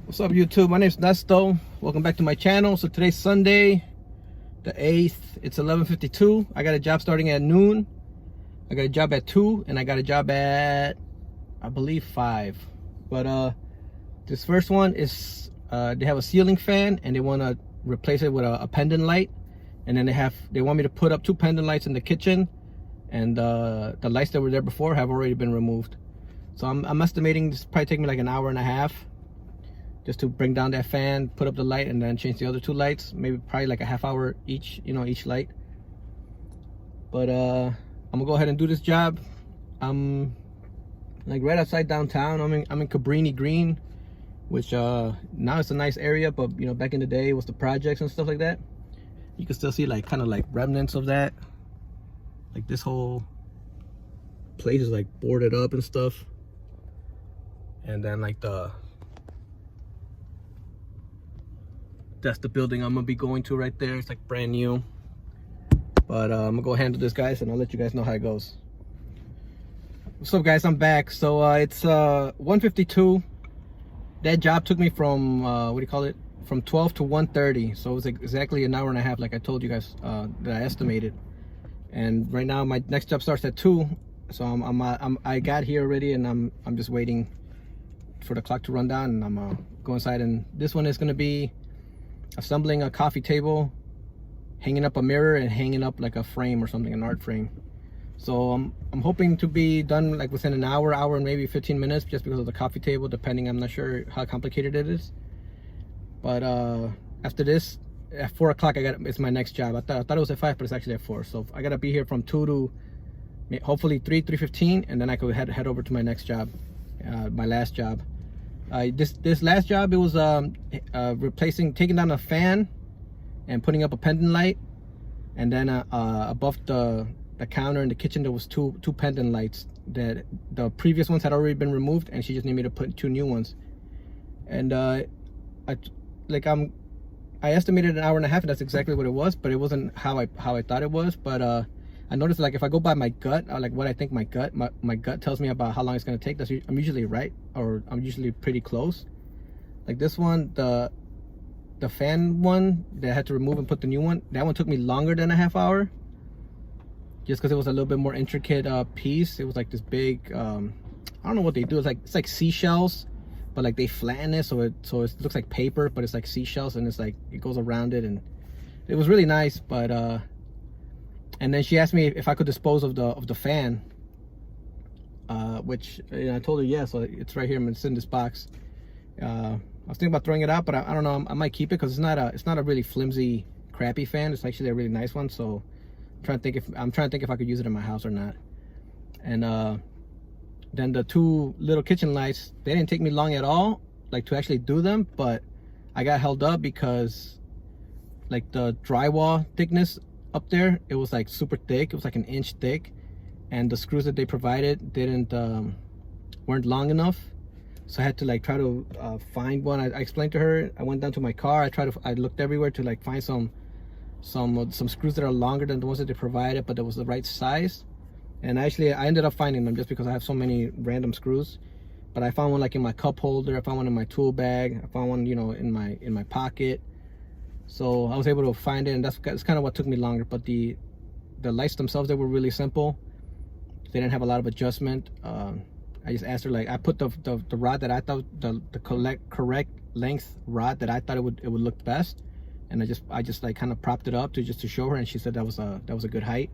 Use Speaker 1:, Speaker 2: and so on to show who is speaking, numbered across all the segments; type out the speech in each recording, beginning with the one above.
Speaker 1: What's up, YouTube? My name's Nesto. Welcome back to my channel. So today's Sunday the 8th. It's 11:52. I got a job starting at noon. I got a job at 2, and I got a job at, I believe, 5. But this first one is they have a ceiling fan and they want to replace it with a pendant light. And then they want me to put up 2 pendant lights in the kitchen, and the lights that were there before have already been removed. So I'm estimating this probably take me like an hour and a half just to bring down that fan, put up the light, and then change the other 2 lights. Maybe probably like a half hour each, each light. But I'm gonna go ahead and do this job. I'm like right outside downtown. I'm in Cabrini Green, which now it's a nice area, but back in the day it was the projects and stuff like that. You can still see like kind of like remnants of that. Like this whole place is like boarded up and stuff. And then like that's the building I'm gonna be going to right there. It's like brand new. But I'm gonna go handle this, guys, and I'll let you guys know how it goes. What's up, guys? I'm back. So it's 1:52. That job took me from from 12 to 1:30. So it was exactly an hour and a half, like I told you guys that I estimated. And right now my next job starts at 2. So I got here already, and I'm just waiting for the clock to run down, and I'm go inside. And this one is gonna be assembling a coffee table, hanging up a mirror, and hanging up like a frame or something, an art frame. So I'm hoping to be done like within an hour and maybe 15 minutes, just because of the coffee table, depending. I'm not sure how complicated it is. But after this, at 4 o'clock, it's my next job. I thought it was at 5, but it's actually at 4. So I gotta be here from 2 to hopefully 3:15, and then I could head over to my next job, my last job. This last job, it was taking down a fan and putting up a pendant light, and then above the counter in the kitchen there was two pendant lights that the previous ones had already been removed, and she just needed me to put 2 new ones. And I estimated an hour and a half, and that's exactly what it was, but it wasn't how I thought it was. But I noticed, like, if I go by my gut, or like what I think my gut tells me about how long it's going to take, I'm usually right, or I'm usually pretty close. Like this one, the fan one that I had to remove and put the new one, that one took me longer than a half hour, just because it was a little bit more intricate piece. It was like this big, I don't know what they do. It's like seashells, but like they flatten it so it looks like paper, but it's like seashells, and it's like it goes around it, and it was really nice. But and then she asked me if I could dispose of the fan, which I told her yes. So it's right here. It's in this box. I was thinking about throwing it out, but I don't know. I might keep it because it's not a really flimsy, crappy fan. It's actually a really nice one. So I'm trying to think if I could use it in my house or not. And then the 2 little kitchen lights, they didn't take me long at all, like, to actually do them. But I got held up because like the drywall thickness up there, it was like super thick. It was like an inch thick, and the screws that they provided weren't long enough. So I had to like try to find one. I explained to her. I went down to my car. I looked everywhere to like find some screws that are longer than the ones that they provided, but that was the right size. And I ended up finding them, just because I have so many random screws. But I found one like in my cup holder. I found one in my tool bag. I found one, in my pocket. So I was able to find it, and that's kind of what took me longer. But the lights themselves, they were really simple. They didn't have a lot of adjustment. I just asked her, like, I put the rod that I thought, the correct length rod that I thought it would look best, and I just like kind of propped it up to show her, and she said that was a good height.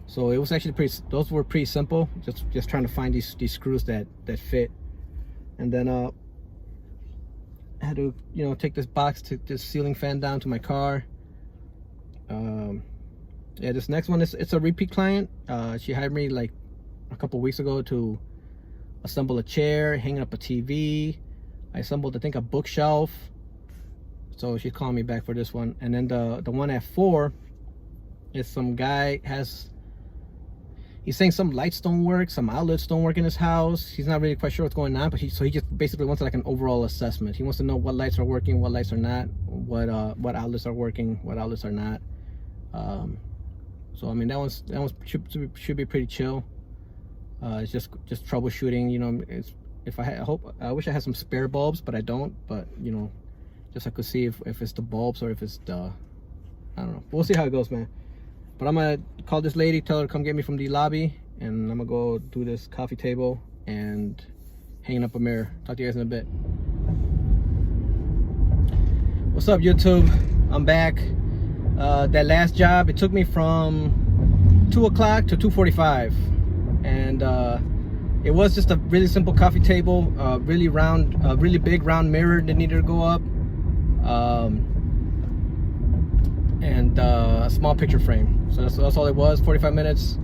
Speaker 1: So it was actually those were pretty simple. Just trying to find these screws that fit. And then I had to take this ceiling fan down to my car. Yeah, this next one it's a repeat client. She hired me like a couple weeks ago to assemble a chair, hanging up a TV. I assembled, I think, a bookshelf. So she's calling me back for this one. And then the one at 4 is some guy he's saying some lights don't work, some outlets don't work in his house. He's not really quite sure what's going on, but he just basically wants like an overall assessment. He wants to know what lights are working, what lights are not, what outlets are working, what outlets are not. So I mean, that one should be pretty chill. It's just troubleshooting. I wish I had some spare bulbs, but I don't. But you know, just I could see if it's the bulbs or if it's the, I don't know. We'll see how it goes, man. But I'm gonna call this lady, tell her to come get me from the lobby, and I'm gonna go do this coffee table and hanging up a mirror. Talk to you guys in a bit. What's up, YouTube? I'm back. That last job, it took me from 2 o'clock to 2:45, and it was just a really simple coffee table, really big round mirror that needed to go up, and a small picture frame. So that's all it was. 45 minutes.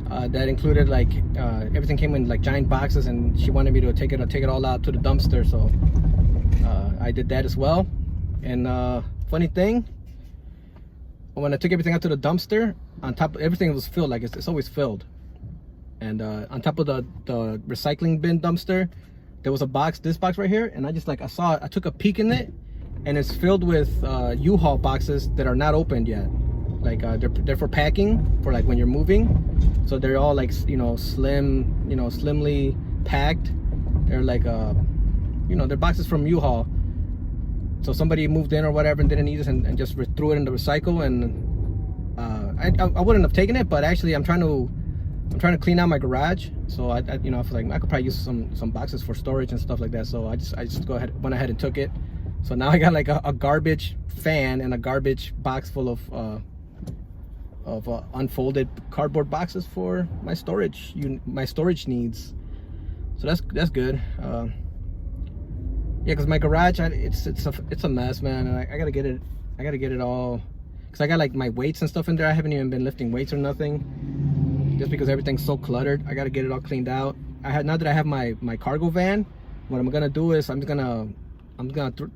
Speaker 1: That included like everything came in like giant boxes, and she wanted me to take it all out to the dumpster. So I did that as well. And funny thing, when I took everything out to the dumpster, on top of everything was filled, like it's always filled. And on top of the recycling bin dumpster, there was a box, this box right here, and I took a peek in it, and it's filled with U-Haul boxes that are not opened yet. Like they're for packing, for like when you're moving. So they're all like, you know, slimly packed. They're like you know, they're boxes from U-Haul. So somebody moved in or whatever and didn't need this and just threw it in the recycle. And I wouldn't have taken it, but actually I'm trying to clean out my garage. So I you know, I feel like I could probably use some boxes for storage and stuff like that. So I just went ahead and took it. So now I got like a garbage fan and a garbage box full of unfolded cardboard boxes for my storage needs. So that's good. Yeah, because my garage, it's a mess, man, and I gotta get it all, because I got like my weights and stuff in there. I haven't even been lifting weights or nothing, just because everything's so cluttered. I gotta get it all cleaned out. Now that I have my cargo van, what I'm gonna do is I'm gonna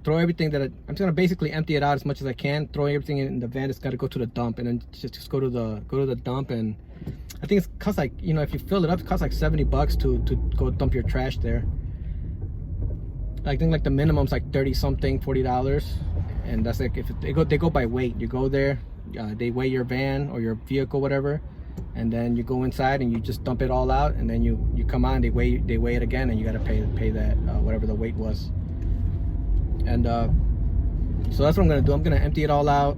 Speaker 1: throw everything I'm just gonna basically empty it out as much as I can. Throwing everything in the van, it's gotta go to the dump, and then just go to the dump. And I think it costs like, you know, if you fill it up, it costs like $70 to go dump your trash there. I think like the minimum's like 30 something, $40, and that's like if they go by weight. You go there, they weigh your van or your vehicle, whatever, and then you go inside and you just dump it all out, and then you come out and they weigh it again, and you got to pay that whatever the weight was. And so that's what I'm gonna do. I'm gonna empty it all out.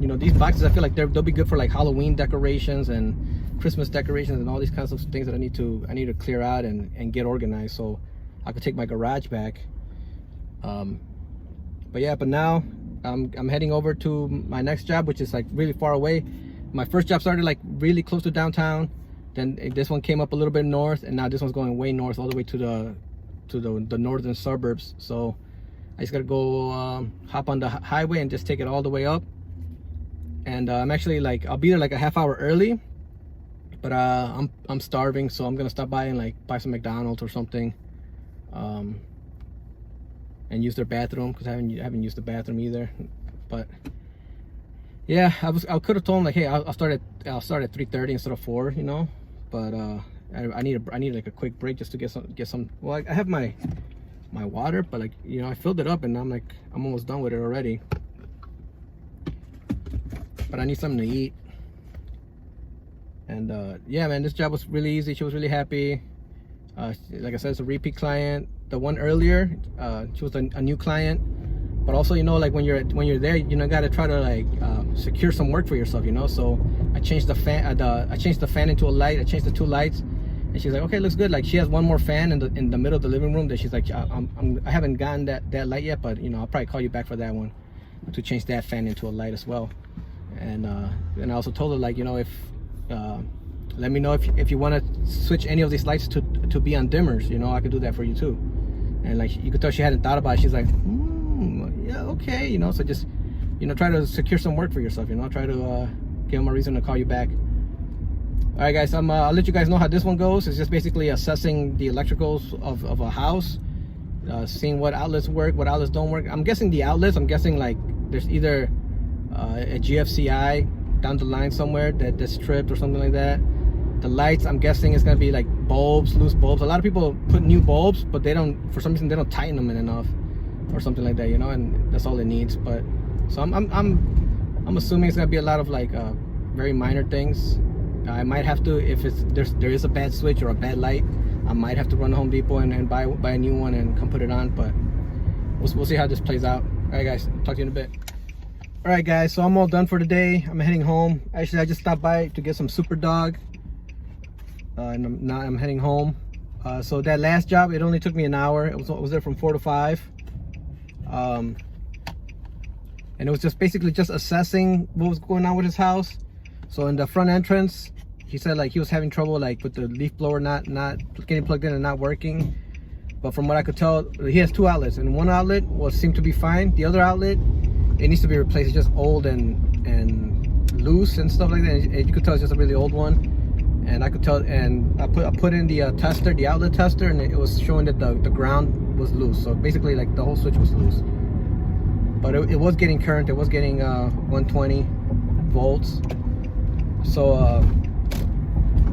Speaker 1: You know, these boxes, I feel like they'll be good for like Halloween decorations and Christmas decorations and all these kinds of things that I need to clear out and get organized, so I could take my garage back. But now I'm heading over to my next job, which is like really far away. My first job started like really close to downtown, then this one came up a little bit north, and now this one's going way north, all the way to the northern suburbs. So I just gotta go hop on the highway and just take it all the way up. And I'm actually like, I'll be there like a half hour early, but I'm starving, so I'm gonna stop by and like buy some McDonald's or something. And use their bathroom, because I haven't used the bathroom either. But yeah, I could have told them like, hey, I'll start at 3:30 instead of 4, you know. But I need like a quick break just to get some. Well, I have my water, but like, you know, I filled it up, and I'm almost done with it already. But I need something to eat. And yeah, man, this job was really easy. She was really happy. Like I said, it's a repeat client. The one earlier, she was a new client. But also, you know, like when you're there, you know, gotta try to like secure some work for yourself, you know. So I changed the fan. I changed the fan into a light. I changed the 2 lights, and she's like, okay, looks good. Like she has one more fan in the middle of the living room that she's like, I haven't gotten that light yet, but you know, I'll probably call you back for that one, to change that fan into a light as well. And I also told her, like, you know, if let me know if you want to switch any of these lights to be on dimmers, you know, I could do that for you too. And like, you could tell she hadn't thought about it. She's like, yeah, okay, you know. So just, you know, try to secure some work for yourself, you know. Try to give them a reason to call you back. All right, guys, I'll let you guys know how this one goes. It's just basically assessing the electricals of a house, seeing what outlets work, what outlets don't work. I'm guessing the outlets, like there's either a GFCI down the line somewhere that's tripped or something like that. The lights, I'm guessing it's gonna be like bulbs, loose bulbs. A lot of people put new bulbs, but they don't, for some reason, they don't tighten them in enough or something like that, you know, and that's all it needs. But so I'm assuming it's gonna be a lot of like very minor things. I might have to, if there is a bad switch or a bad light, I might have to run to Home Depot and buy a new one and come put it on, but we'll see how this plays out. All right, guys, talk to you in a bit. All right, guys, so I'm all done for the day. I'm heading home. Actually, I just stopped by to get some Super Dog, and now I'm heading home. So that last job, it only took me an hour. I was there from 4 to 5. And it was just basically just assessing what was going on with his house. So in the front entrance, he said like he was having trouble like with the leaf blower not getting plugged in and not working. But from what I could tell, he has 2 outlets, and one outlet seemed to be fine. The other outlet, it needs to be replaced. It's just old and loose and stuff like that. And you could tell it's just a really old one. And I could tell, and I put in the tester, the outlet tester, and it was showing that the ground was loose. So basically, like the whole switch was loose. But it was getting current. It was getting 120 volts. So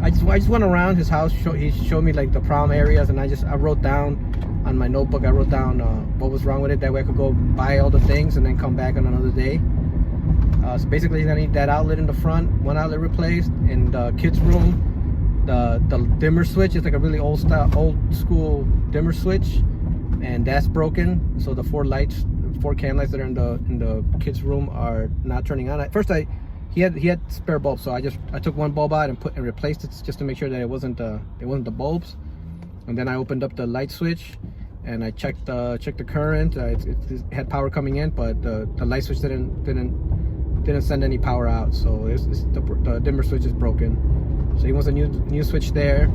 Speaker 1: I just went around his house. He showed me like the problem areas, and I wrote down on my notebook. I wrote down what was wrong with it. That way I could go buy all the things and then come back on another day. So basically, he's gonna need that outlet in the front, one outlet replaced. In the kids' room, the dimmer switch is like a really old school dimmer switch, and that's broken. So the 4 can lights that are in the kids' room are not turning on. At first, he had spare bulbs, so I took one bulb out and replaced it just to make sure that it wasn't the bulbs. And then I opened up the light switch, and I checked the current. It had power coming in, but the light switch didn't send any power out, so the dimmer switch is broken. So he wants a new switch there.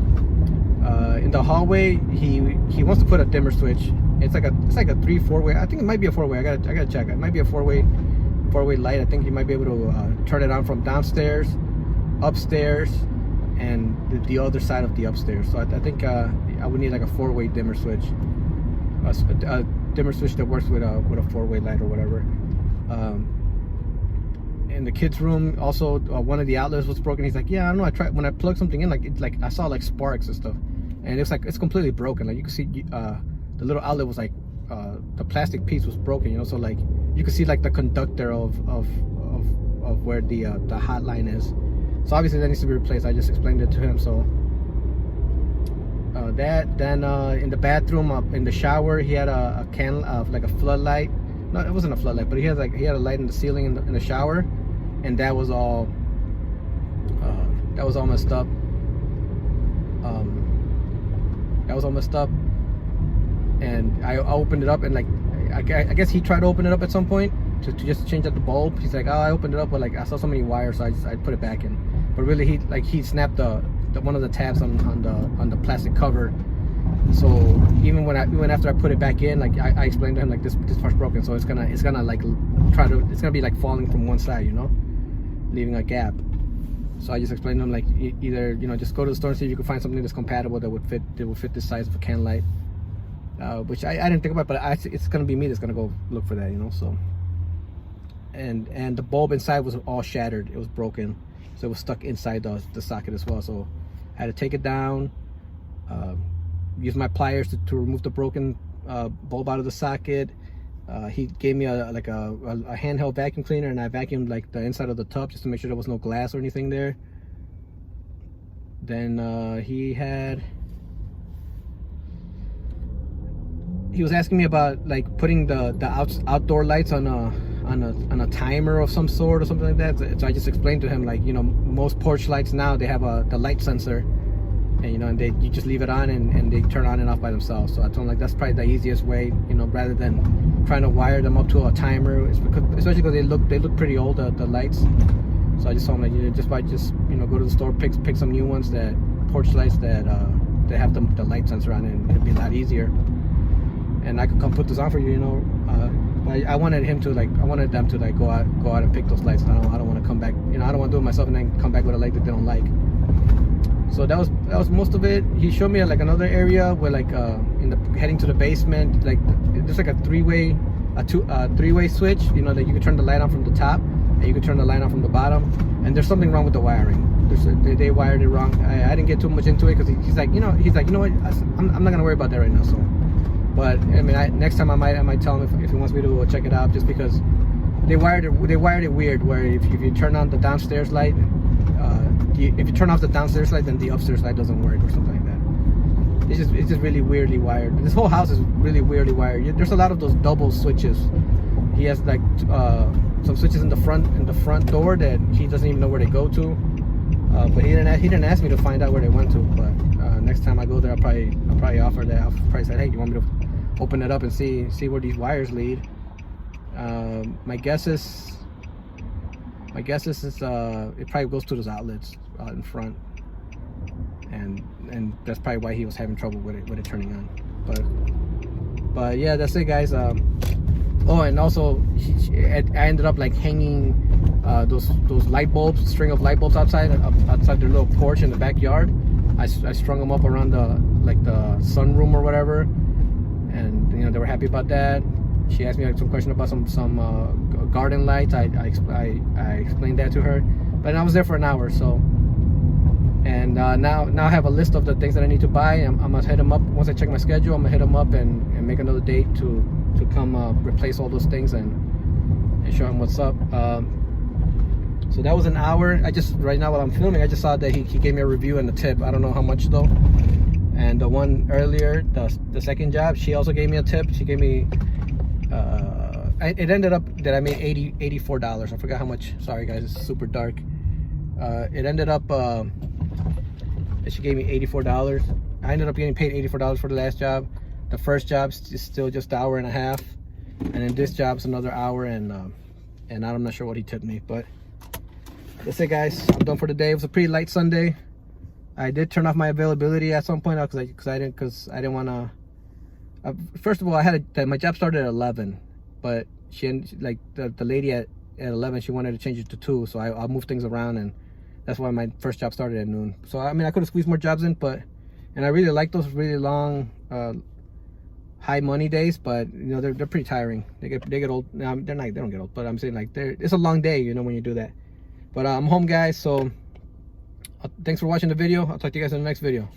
Speaker 1: In the hallway, he wants to put a dimmer switch. It's like a 3-4 way. I think it might be a 4-way. I gotta check. It might be a 4-way light. I think you might be able to turn it on from downstairs, upstairs, and the other side of the upstairs. So I think I would need like a 4-way dimmer switch, a dimmer switch that works with a 4-way light or whatever. In the kids' room, also one of the outlets was broken. He's like, yeah, I don't know. I tried when I plugged something in, like I saw like sparks and stuff, and it's completely broken. Like you can see the little outlet was like the plastic piece was broken, you know. So like you can see like the conductor of where the hot line is. So obviously that needs to be replaced. I just explained it to him. So then in the bathroom, in the shower, he had a can of like a floodlight. No, it wasn't a floodlight, but he had a light in the ceiling in the shower, and that was all messed up. That was all messed up, and I opened it up, and like I guess he tried to open it up at some point to just change out the bulb. He's like, oh, I opened it up, but like I saw so many wires, so I put it back in. But really, he snapped the one of the tabs on the plastic cover. So even after I put it back in, like I explained to him like this part's broken, so it's gonna like it's gonna be like falling from one side, you know, leaving a gap. So I just explained to him like either, you know, just go to the store and see if you can find something that's compatible that would fit the size of a can light, which I didn't think about, but it's gonna be me that's gonna go look for that, you know. So and the bulb inside was all shattered. It was broken, so it was stuck inside the socket as well. So I had to take it down, use my pliers to remove the broken bulb out of the socket. He gave me a handheld vacuum cleaner, and I vacuumed like the inside of the tub just to make sure there was no glass or anything there. Then he was asking me about like putting the outdoor lights on a timer of some sort or something like that. So I just explained to him, like, you know, most porch lights now, they have the light sensor, and you know, and you just leave it on and they turn on and off by themselves. So I told him like that's probably the easiest way, you know, rather than trying to wire them up to a timer, especially because they look pretty old, the lights. So I just told him like, you know, just you know, go to the store, pick some new ones, that porch lights that have the light sensor on it, and it'd be a lot easier. And I could come put this on for you, you know. But I wanted them to like go out and pick those lights. I don't want to come back, you know. I don't want to do it myself and then come back with a light that they don't like. So that was most of it. He showed me like another area where like heading to the basement, like there's like a three-way switch, you know, that you could turn the light on from the top and you could turn the light on from the bottom. And there's something wrong with the wiring. They wired it wrong. I didn't get too much into it because he's like, you know what? I'm not gonna worry about that right now. So, but I mean, next time I might tell him if he wants me to check it out, just because they wired it weird. Where if you turn on the downstairs light, if you turn off the downstairs light, then the upstairs light doesn't work or something like that. it's just really weirdly wired. This whole house is really weirdly wired. There's a lot of those double switches. He has like some switches in the front door that he doesn't even know where they go to. But he didn't ask me to find out where they went to. But next time I go there, I'll probably offer that. I'll probably say, hey, do you want me to open it up and see where these wires lead? My guess is it probably goes to those outlets out in front, and that's probably why he was having trouble with it turning on. But yeah, that's it, guys. Oh, and also I ended up like hanging those light bulbs, string of light bulbs outside their little porch in the backyard. I strung them up around the sunroom or whatever, and they were happy about that. She asked me some question about some garden lights. I explained that to her, but I was there for an hour. So, and now I have a list of the things that I need to buy. I'm gonna hit them up once I check my schedule. I'm gonna hit them up and make another date to come replace all those things and show him what's up. So that was an hour. Right now while I'm filming, I just saw that he gave me a review and a tip. I don't know how much though. And the one earlier, the second job, she also gave me a tip. She gave me it ended up that I made $84. I forgot how much. Sorry guys, it's super dark. It ended up that she gave me $84. I ended up getting paid $84 for the last job. The first job is still just an hour and a half, and then this job's another hour, and I'm not sure what he tipped me. But that's it, guys. I'm done for the day. It was a pretty light Sunday. I did turn off my availability at some point because I didn't want to. First of all, my job started at 11, but the lady at 11, she wanted to change it to 2, so I moved things around, and that's why my first job started at noon. So I mean, I could have squeezed more jobs in, and I really like those really long high money days, but they're pretty tiring. They get old. They don't get old, but I'm saying like it's a long day, when you do that. But I'm home, guys, so thanks for watching the video. I'll talk to you guys in the next video.